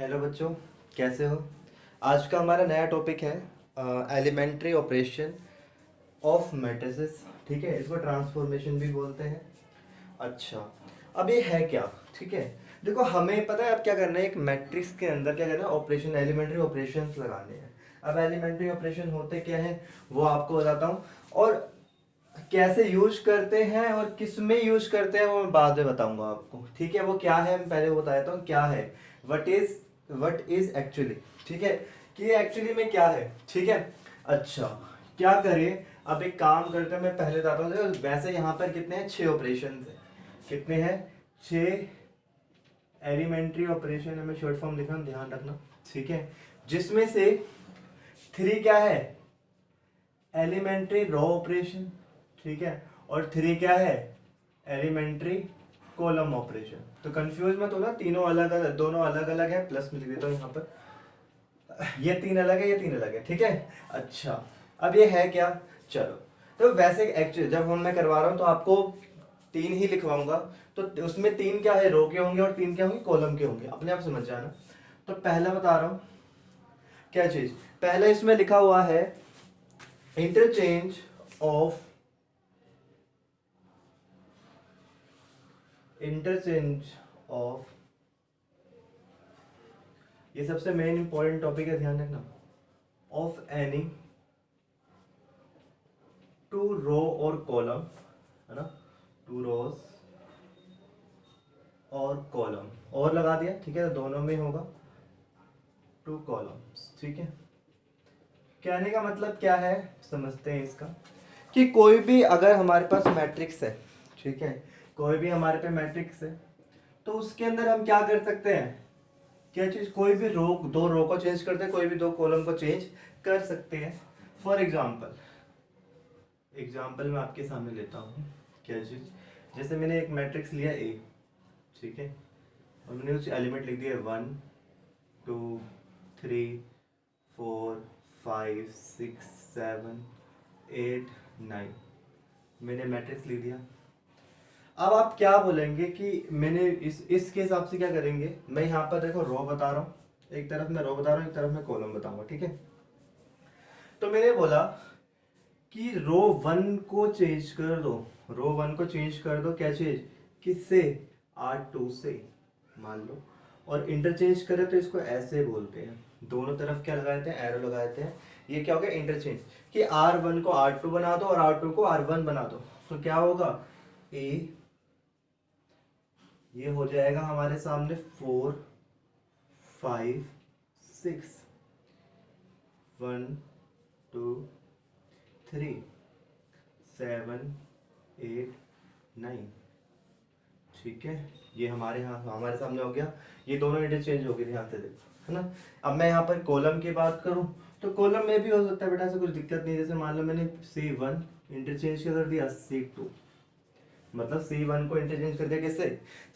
Hello बच्चों, कैसे हो। आज का हमारा नया टॉपिक है एलिमेंट्री ऑपरेशन ऑफ मैट्रिसेस। ठीक है, इसको ट्रांसफॉर्मेशन भी बोलते हैं। अच्छा, अब ये है क्या। ठीक है, देखो हमें पता है अब क्या करना है। एक मैट्रिक्स के अंदर क्या करना है, ऑपरेशन, एलिमेंट्री ऑपरेशंस लगाने हैं। अब एलिमेंट्री ऑपरेशन होते क्या है वो आपको बताता हूँ, और कैसे यूज करते हैं और किस में यूज करते हैं वो मैं बाद में बताऊंगा आपको। ठीक है, वो क्या है मैं पहले बता देता हूँ क्या है। What is actually. ठीक है, कि एक्चुअली में क्या है। ठीक है, अच्छा क्या करें। अब एक काम करते हैं, मैं पहले बताता हूँ। देखो, वैसे यहाँ पर कितने हैं, 6 ऑपरेशन है। कितने हैं, 6 एलिमेंट्री ऑपरेशन है। मैं शॉर्ट फॉर्म लिख रहा हूँ, ध्यान रखना। ठीक है, जिसमें से 3 क्या है, एलिमेंट्री रॉ ऑपरेशन। ठीक है, और 3 क्या है, एलिमेंट्री कॉलम ऑपरेशन। तो कंफ्यूज मत होना, तीनों अलग अलग, दोनों अलग अलग है। प्लस में लिख देता हूँ यहाँ पर, ये 3 अलग है, ये 3 अलग है। ठीक है, अच्छा अब ये है क्या। चलो, तो वैसे एक्चुअली जब हम मैं करवा रहा हूँ तो आपको 3 ही लिखवाऊंगा। तो उसमें 3 क्या है, रो के होंगे, और 3 क्या होंगे, कॉलम के होंगे। अपने आप समझ जाना। तो पहला बता रहा हूँ क्या चीज। पहला इसमें लिखा हुआ है इंटरचेंज ऑफ इंटरचेंज ऑफ ये सबसे मेन इंपॉर्टेंट टॉपिक है, ध्यान रखना। ऑफ एनी टू रो और कॉलम, है ना, 2 रोज और कॉलम, और लगा दिया। ठीक है, तो दोनों में होगा 2 कॉलम्स। ठीक है, कहने का मतलब क्या है, समझते हैं इसका। कि कोई भी अगर हमारे पास मैट्रिक्स है, ठीक है, कोई भी हमारे पे मैट्रिक्स है, तो उसके अंदर हम क्या कर सकते हैं, क्या चीज, कोई भी रो, 2 रो को चेंज करते हैं, कोई भी 2 कॉलम को चेंज कर सकते हैं। फॉर एग्जाम्पल, मैं आपके सामने लेता हूँ क्या चीज। जैसे मैंने एक मैट्रिक्स लिया ए, ठीक है, और मैंने उस एलिमेंट लिख दिया 1 2 3 4 5 6 7 8 9। मैंने मैट्रिक्स लिख दिया। अब आप क्या बोलेंगे कि मैंने इसके हिसाब से क्या करेंगे। मैं यहाँ पर देखो रो बता रहा हूँ, एक तरफ मैं रो बता रहा हूँ, एक तरफ मैं कॉलम बताऊंगा। ठीक है, तो मैंने बोला कि रो 1 को चेंज कर दो, रो 1 को चेंज कर दो, क्या चीज, किससे, R2 से, मान लो। और इंटरचेंज करें तो इसको ऐसे बोलते हैं, दोनों तरफ क्या लगा देते हैं, एरो लगा देते हैं। ये क्या हो गया, इंटरचेंज। कि R1 को R2 बना दो और R2 को R1 बना दो, तो क्या होगा, ए, ये हो जाएगा हमारे सामने 4 5 6 1 2 3 7 8 9। ठीक है, ये हमारे यहाँ हमारे सामने हो गया। ये दोनों इंटरचेंज हो गए, ध्यान से देखो, है ना। अब मैं यहाँ पर कॉलम की बात करूँ तो कॉलम में भी हो सकता है बेटा, ऐसे कुछ दिक्कत नहीं। जैसे मान लो मैंने C1 इंटरचेंज कर दिया C2, मतलब C1 को इंटरचेंज कर दिया किससे,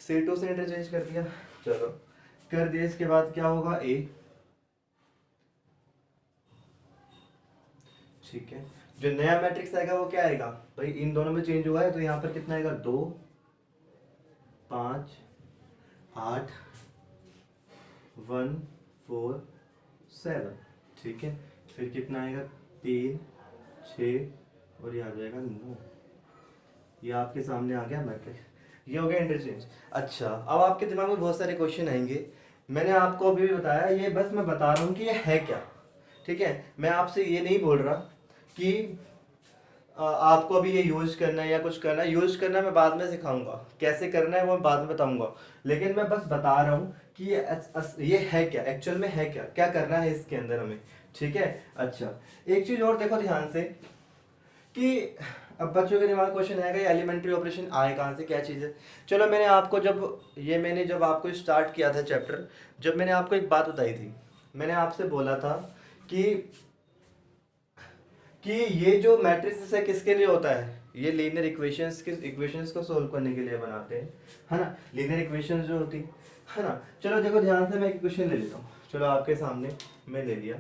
C2 से इंटरचेंज कर दिया। चलो कर दिया, इसके बाद क्या होगा, A। ठीक है, जो नया मैट्रिक्स आएगा वो क्या आएगा भाई, इन दोनों में चेंज हुआ है तो यहाँ पर कितना आएगा, 2 5 8 1 4 7। ठीक है, फिर कितना आएगा, 3 6 और ये आ जाएगा 9। ये आपके सामने आ गया मैट्रिक्स, ये हो गया इंटरचेंज। अच्छा, अब आपके दिमाग में बहुत सारे क्वेश्चन आएंगे। मैंने आपको अभी भी बताया, ये बस मैं बता रहा हूँ कि ये है क्या। ठीक है, मैं आपसे ये नहीं बोल रहा कि आपको अभी ये यूज करना है या कुछ करना है। यूज करना मैं बाद में सिखाऊंगा, कैसे करना है वो मैं बाद में बताऊंगा। लेकिन मैं बस बता रहा हूँ कि ये है क्या, एक्चुअल में है क्या, क्या करना है इसके अंदर हमें। ठीक है, अच्छा एक चीज और देखो ध्यान से, कि अब बच्चों के दिमाग क्वेश्चन आएगा ये एलिमेंट्री ऑपरेशन आए कहाँ से, क्या चीज़ है। चलो मैंने आपको जब आपको स्टार्ट किया था चैप्टर, जब मैंने आपको एक बात बताई थी, मैंने आपसे बोला था कि ये जो मैट्रिक्स है किसके लिए होता है, ये लीनियर इक्वेशंस को सोल्व करने के लिए बनाते हैं, है ना, लीनियर इक्वेशंस जो होती है ना। चलो देखो ध्यान से, मैं एक इक्वेशन ले लेता हूँ। चलो आपके सामने मैं ले लिया,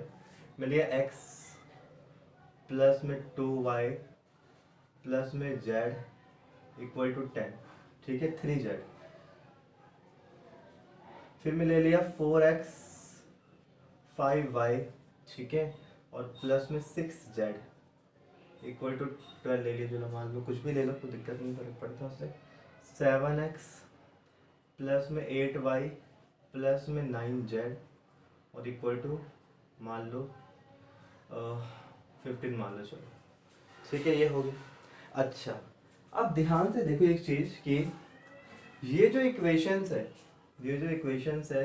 मैं लिया x प्लस में 2y प्लस में z इक्वल टू 10। ठीक है, 3z। फिर मैं ले लिया 4x 5y, ठीक है, और प्लस में 6z इक्वल टू 12 ले लीजिए, मान लो कुछ भी ले लो, कोई दिक्कत नहीं, फर्क पड़ता उससे। 7x प्लस में 8y प्लस में 9z और इक्वल टू मान लो 15 मान लो, चलो ठीक है, ये हो गया। अच्छा, अब ध्यान से देखो एक चीज़ कि ये जो इक्वेशंस है, ये जो इक्वेशंस है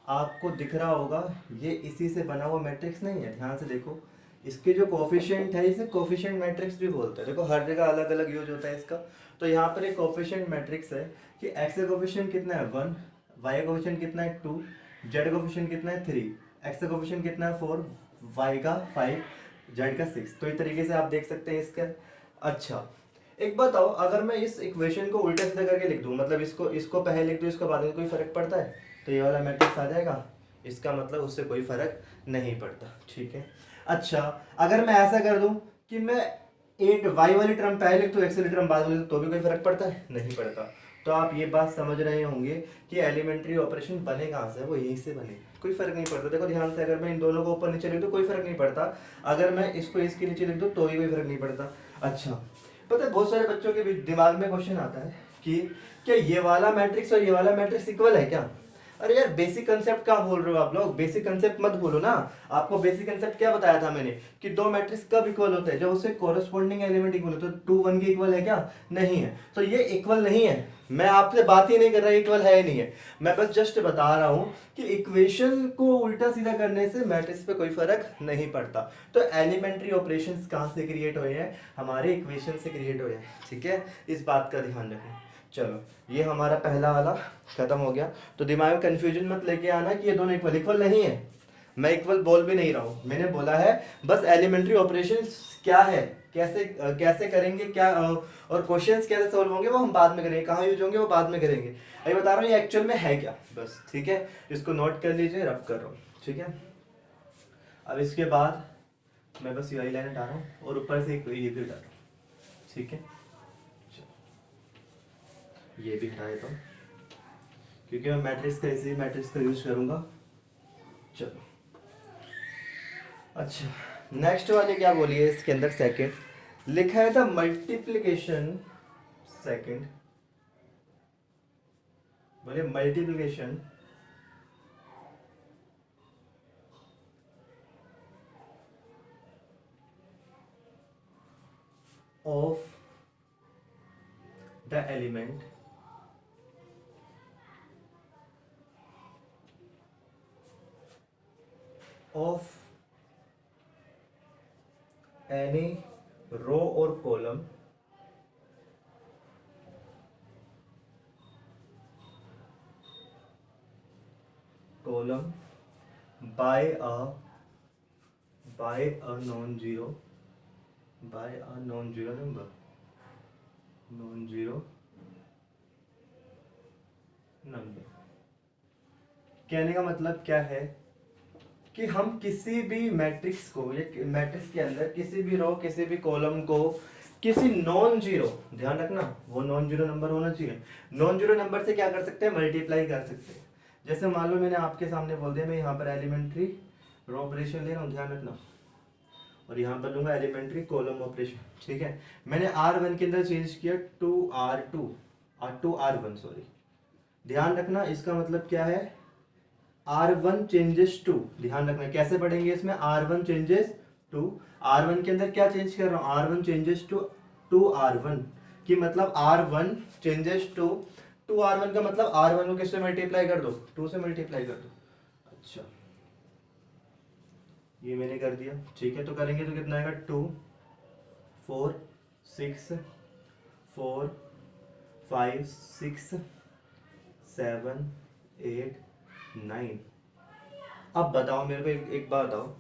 आपको दिख रहा होगा, ये इसी से बना हुआ मैट्रिक्स नहीं है। ध्यान से देखो, इसके जो कोफिशिएंट है इसे कोफिशिएंट मैट्रिक्स भी बोलते हैं। देखो हर जगह अलग अलग यूज होता है इसका। तो यहाँ पर एक कोफिशिएंट मैट्रिक्स है कि x का कोफिशिएंट कितना है 1, y का कोफिशिएंट कितना है 2, z का कोफिशिएंट कितना है 3, x का कोफिशिएंट कितना है 4, y का 5, z का 6। तो इस तरीके से आप देख सकते हैं इसका। अच्छा, एक बात बताओ, अगर मैं इस इक्वेशन को उल्टा सीधा करके लिख दूं, मतलब इसको पहले लिख दूं, इसको बाद में, कोई फर्क पड़ता है? तो ये वाला मैट्रिक्स आ जाएगा, इसका मतलब उससे कोई फर्क नहीं पड़ता, ठीक है। अच्छा, अगर मैं ऐसा कर दूं कि मैं 8y वाली टर्म पहले लिख दूं, x वाली टर्म बाद में लिख, तो भी कोई फर्क पड़ता है? नहीं पड़ता। तो आप ये बात समझ रहे होंगे कि एलिमेंट्री ऑपरेशन बने कहाँ से, वो यहीं से बने, कोई फर्क नहीं पड़ता। देखो ध्यान से, अगर मैं इन दोनों को ऊपर नीचे लिख दूं कोई फर्क नहीं पड़ता, अगर मैं इसको इसके नीचे लिख दूं तो भी कोई फर्क नहीं पड़ता। अच्छा, पता है बहुत सारे बच्चों के दिमाग में क्वेश्चन आता है कि क्या ये वाला मैट्रिक्स और ये वाला मैट्रिक्स इक्वल है क्या? अरे यार, बेसिक कंसेप्ट क्या बोल रहे हो आप लोग, बेसिक कंसेप्ट मत भूलो ना। आपको बेसिक कंसेप्ट क्या बताया था मैंने कि दो मैट्रिक्स कब इक्वल होते हैं, जब उससे कोरस्पॉन्डिंग एलिमेंट इक्वल होता है। तो 2 1 के इक्वल है क्या? नहीं है। तो ये इक्वल नहीं है, मैं आपसे बात ही नहीं कर रहा इक्वल है नहीं है, मैं बस जस्ट बता रहा हूं कि इक्वेशन को उल्टा सीधा करने से मैट्रिक्स पे कोई फर्क नहीं पड़ता। तो एलिमेंट्री ऑपरेशंस कहां से क्रिएट हुए हैं? हमारे इक्वेशन से क्रिएट हुए हैं, ठीक है, इस बात का ध्यान रखें। चलो, ये हमारा पहला वाला खत्म हो गया। तो दिमाग में कंफ्यूजन मत लेके आना कि ये दोनों इक्वल नहीं है। मैं इक्वल बोल भी नहीं रहा हूं, मैंने बोला है बस एलिमेंट्री ऑपरेशंस क्या है, कैसे करेंगे, क्या और क्वेश्चंस कैसे सॉल्व होंगे वो हम बाद में करेंगे, कहाँ यूज होंगे वो बाद में करेंगे। अभी बता रहा हूँ ये एक्चुअल में है क्या, बस, ठीक है। इसको नोट कर लीजिए, रब कर रहा हूँ, ठीक है। अब इसके बाद मैं बस यही लाइन हटा रहा हूँ और ऊपर से ये भी हटा रहा हूँ, ठीक है। ये भी हटा देता हूँ क्योंकि मैं मैट्रिक्स का यूज करूंगा। चलो, अच्छा, नेक्स्ट वाले क्या बोलिए, इसके अंदर सेकंड लिखा है था मल्टीप्लिकेशन, सेकंड बोलिए multiplication of the element of any row or column by a non-zero number, कहने का मतलब क्या है कि हम किसी भी मैट्रिक्स को, या मैट्रिक्स के अंदर किसी भी रो, किसी भी कॉलम को किसी नॉन जीरो, ध्यान रखना वो नॉन जीरो नंबर होना चाहिए, नॉन जीरो नंबर से क्या कर सकते हैं, मल्टीप्लाई कर सकते हैं। जैसे मान लो मैंने आपके सामने बोल दिया मैं यहाँ पर एलिमेंट्री रो ऑपरेशन ले रहा हूँ, ध्यान रखना, और यहाँ पर लूंगा एलिमेंट्री कॉलम ऑपरेशन, ठीक है। मैंने R1 के अंदर चेंज किया R1, सॉरी, ध्यान रखना इसका मतलब क्या है, R1 चेंजेस टू, ध्यान रखना कैसे पढ़ेंगे इसमें, R1 चेंजेस टू, R1 के अंदर क्या चेंज कर रहा हूँ, R1 चेंजेस टू R1 की मतलब R1 चेंजेस टू R1 का मतलब R1 को किससे मल्टीप्लाई कर दो, 2 से मल्टीप्लाई कर दो। अच्छा, ये मैंने कर दिया, ठीक है। तो करेंगे तो कितना आएगा, 2 4 6 4 5 6 7 8 9। अब बताओ मेरे को एक बात बताओ,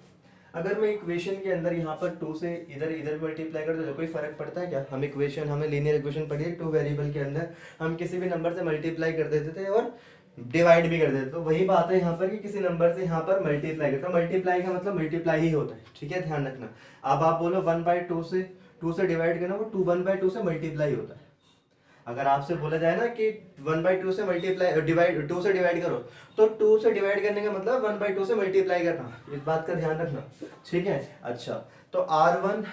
अगर मैं इक्वेशन के अंदर यहाँ पर 2 से इधर मल्टीप्लाई कर दो तो कोई फर्क पड़ता है क्या? हमें लीनियर इक्वेशन पढ़ी है, 2 वेरिएबल के अंदर हम किसी भी नंबर से मल्टीप्लाई कर देते थे और डिवाइड भी कर देते, तो वही बात है यहाँ पर कि किसी नंबर से यहाँ पर मल्टीप्लाई करते, तो मल्टीप्लाई का मतलब मल्टीप्लाई ही होता है, ठीक है, ध्यान रखना। अब आप बोलो 1/2 से डिवाइड करना, वो 1/2 से मल्टीप्लाई होता है। अगर आपसे बोला जाए ना कि 1/2 से मल्टीप्लाई डिवाइड 2 से डिवाइड करो, तो 2 से डिवाइड करने का मतलब 1/2 से मल्टीप्लाई करना, इस बात का ध्यान रखना, ठीक है। अच्छा, तो R1,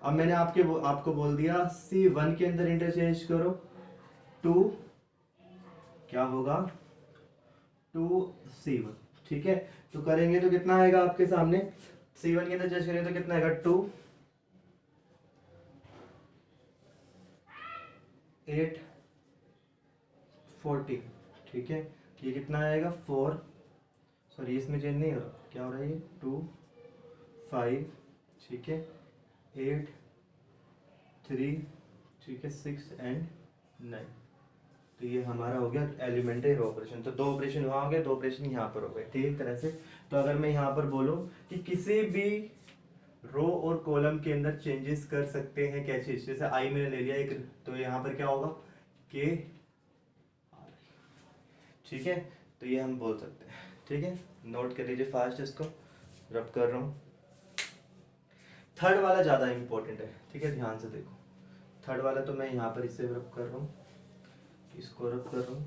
अब मैंने आपको बोल दिया C1 के अंदर इंटरचेंज करो 2, क्या होगा 2C1, ठीक है। तो करेंगे तो कितना आएगा आपके सामने, C1 के अंदर चेंज करेंगे तो कितना आएगा 2 8 40, ठीक है। ये कितना आएगा 4, सॉरी इसमें चेंज नहीं हो रहा, क्या हो रहा है ये 2 5, ठीक है 8 3, ठीक है 6 एंड 9। तो ये हमारा हो गया एलिमेंट्री रो ऑपरेशन। तो 2 ऑपरेशन वहाँ हो गए, 2 ऑपरेशन यहाँ पर हो गए, ठीक तरह से। तो अगर मैं यहाँ पर बोलूँ कि किसी भी रो और कॉलम के अंदर चेंजेस कर सकते हैं क्या चीज, जैसे आई मैंने ले लिया एक, तो यहाँ पर क्या होगा के, ठीक है। तो ये हम बोल सकते हैं, ठीक है। नोट कर लीजिए फास्ट, इसको रब कर रहा हूँ। थर्ड वाला ज़्यादा इंपॉर्टेंट है, ठीक है, ध्यान से देखो। थर्ड वाला तो मैं यहाँ पर इससे रब कर रहा हूँ, इसको रब कर रहा हूँ,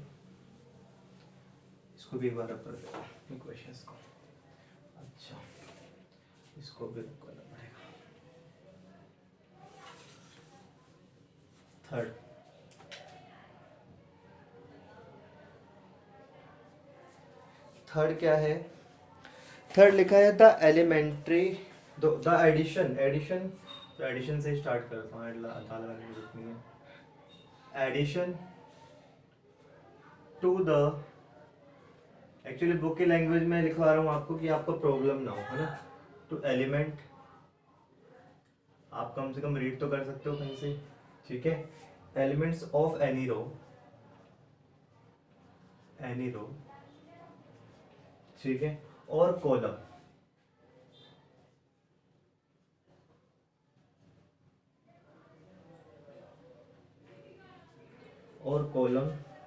इसको भी एक बार रब कर देता हूँ इक्वेशंस को। अच्छा, इसको भी रब करना पड़ेगा। थर्ड क्या है, थर्ड लिखा है द एलिमेंट्री, द एडिशन, तो एडिशन से स्टार्ट करता हूँ, लगाने की जरूरत नहीं है। Addition to the, actually book की लैंग्वेज में लिखवा रहा हूँ आपको कि आपको प्रॉब्लम ना हो, है ना। तो एलिमेंट आप कम से कम रीड तो कर सकते हो कहीं से, ठीक है। एलिमेंट्स ऑफ एनी रो, ठीक है, और column,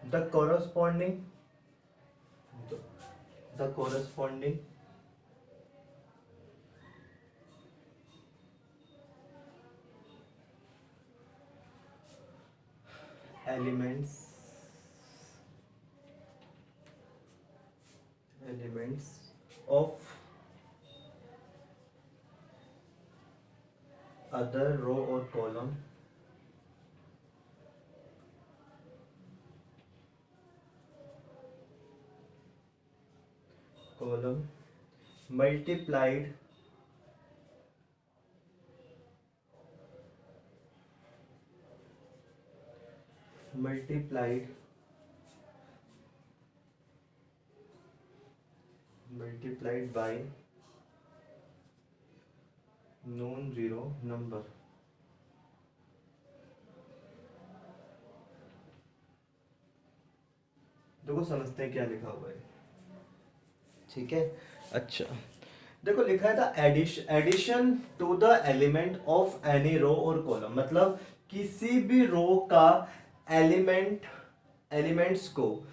the corresponding elements of other row और column multiplied by non-zero number, देखो समझते हैं क्या लिखा हुआ है, ठीक है। अच्छा, देखो लिखा है था addition to the element of any row और कॉलम, मतलब किसी भी रो का एलिमेंट्स को,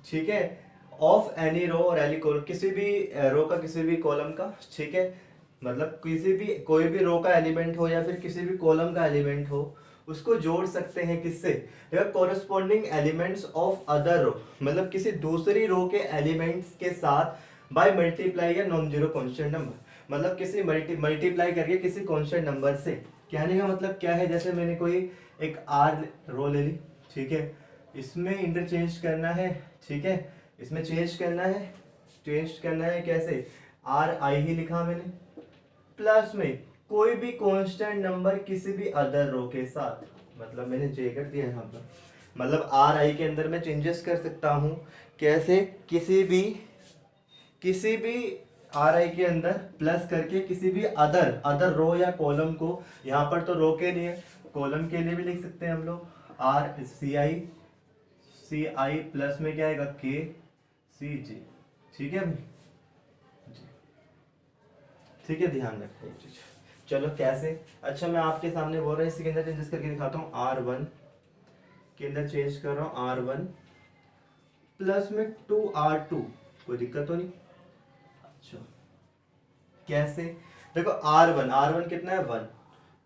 ठीक है, ऑफ एनी रो और एनी कॉलम, किसी भी रो का किसी भी कॉलम का, ठीक है, मतलब किसी भी कोई भी रो का एलिमेंट हो या फिर किसी भी कॉलम का एलिमेंट हो, उसको जोड़ सकते हैं किससे, कॉरस्पॉन्डिंग एलिमेंट्स ऑफ अदर रो, मतलब किसी दूसरी रो के एलिमेंट्स के साथ बाय मल्टीप्लाई या नॉन जीरो कॉन्स्टेंट नंबर, मतलब किसी मल्टीप्लाई करके किसी कॉन्स्टेंट नंबर से। कहने का मतलब क्या है, जैसे मैंने कोई एक आर रो ले ली, ठीक है, इसमें इंटरचेंज करना है, ठीक है, इसमें चेंज करना है कैसे, आर आई ही लिखा मैंने, प्लस में कोई भी कांस्टेंट नंबर किसी भी अदर रो के साथ, मतलब मैंने जे कर दिया यहाँ पर, मतलब आर आई के अंदर मैं चेंजेस कर सकता हूँ कैसे, किसी भी आर आई के अंदर प्लस करके किसी भी अदर रो या कॉलम को, यहाँ पर तो रो के लिए, कॉलम के लिए भी लिख सकते हैं हम लोग, आर सी आई प्लस में क्या आएगा के सी जी, ठीक है भाई, ठीक है, ध्यान रखना ये चीज। चलो कैसे, अच्छा मैं आपके सामने बोल रहा हूँ, इसके अंदर चेंजेस करके दिखाता हूँ, R1 के अंदर चेंज कर रहा हूँ, R1 प्लस में 2R2, कोई दिक्कत तो नहीं। अच्छा कैसे, देखो R1 कितना है 1,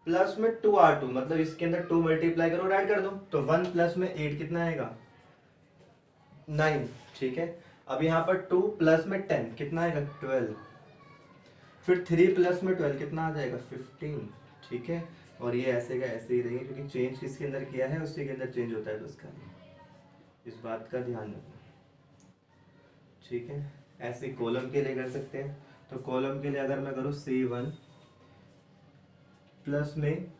प्लस में 2r2, मतलब इसके अंदर 2 मल्टीप्लाई करो और ऐड कर दो, तो 1 प्लस में 8 कितना आएगा 9, ठीक है। अब यहाँ पर 2 प्लस में 10 कितना आएगा 12, फिर 3 प्लस में 12 कितना आ जाएगा 15, ठीक है। और ये ऐसे का ऐसे ही रहेंगे क्योंकि चेंज किसके अंदर किया है उसी के अंदर चेंज होता है, तो उसका इस बात का ध्यान रखना, ठीक है। ऐसे कॉलम के लिए कर सकते हैं, तो कॉलम के लिए अगर मैं करूँ C1 प्लस में,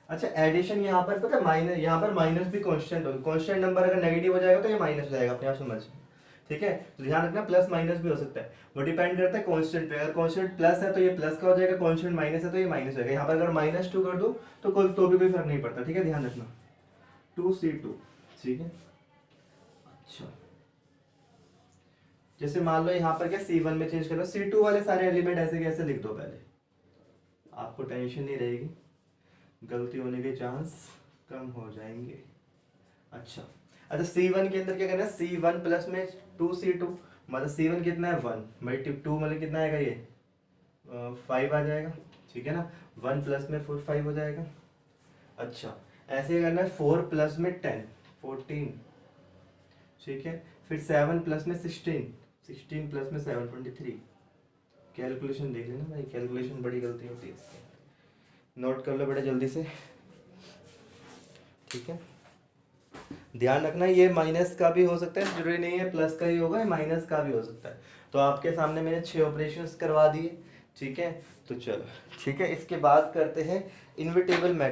अच्छा एडिशन यहाँ पर पता है माइनस, यहाँ पर माइनस भी कांस्टेंट होगा, कांस्टेंट नंबर अगर नेगेटिव हो जाएगा तो ये माइनस हो जाएगा, अपने आप समझ, ठीक है। तो ध्यान रखना प्लस माइनस भी हो सकता है, वो डिपेंड करता है कांस्टेंट पे, अगर कांस्टेंट प्लस है तो ये प्लस का हो जाएगा, कांस्टेंट माइनस है तो ये माइनस हो जाएगा। यहाँ पर अगर -2 कर दो तो भी कोई फर्क नहीं पड़ता, ठीक है, ध्यान रखना 2C2, ठीक है। अच्छा जैसे मान लो यहाँ पर क्या C1 में चेंज कर लो, C2 वाले सारे एलिमेंट ऐसे कैसे लिख दो, पहले आपको टेंशन नहीं रहेगी, गलती होने के चांस कम हो जाएंगे। अच्छा C1 के अंदर क्या करना है, C1 प्लस में 2C2, मतलब C1 कितना है 1 मल्टी 2 मतलब कितना आएगा ये 5 आ जाएगा, ठीक है ना। 1 प्लस में 4 5 हो जाएगा। अच्छा ऐसे करना है 4 प्लस में 10 14, ठीक है। फिर 7 प्लस में 16 प्लस में 7 23। कैलकुलेशन देख लेना भाई, कैलकुलेशन बड़ी गलती होती है इसकी, नोट कर लो बेटा जल्दी से, ठीक है। ध्यान रखना ये माइनस का भी हो सकता है, जरूरी नहीं है प्लस का ही होगा, माइनस का भी हो सकता है। तो आपके सामने मैंने 6 ऑपरेशंस करवा दिए, ठीक है। तो चलो ठीक है, इसके बाद करते हैं इनविटेबल मैट्रिक्स।